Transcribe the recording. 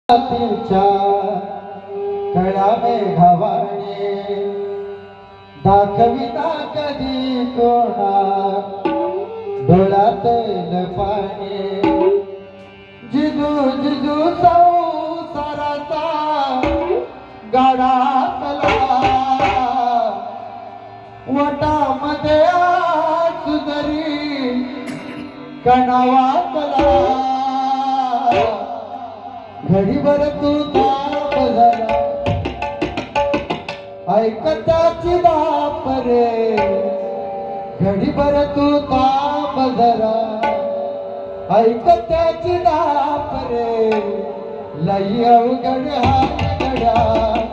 तिच्या कळा मेघावाने दाखविना कधी कोणा डोळ्यातल पाणी जिजू जिजू संसाराचा गाडातला वटामध्ये सुंदरी कणावातला घडीभर तू ताप झाला ऐकताची बाप रे घडीभर तू ताप झाला ऐकताची बाप रे लई अवघड हात गड्या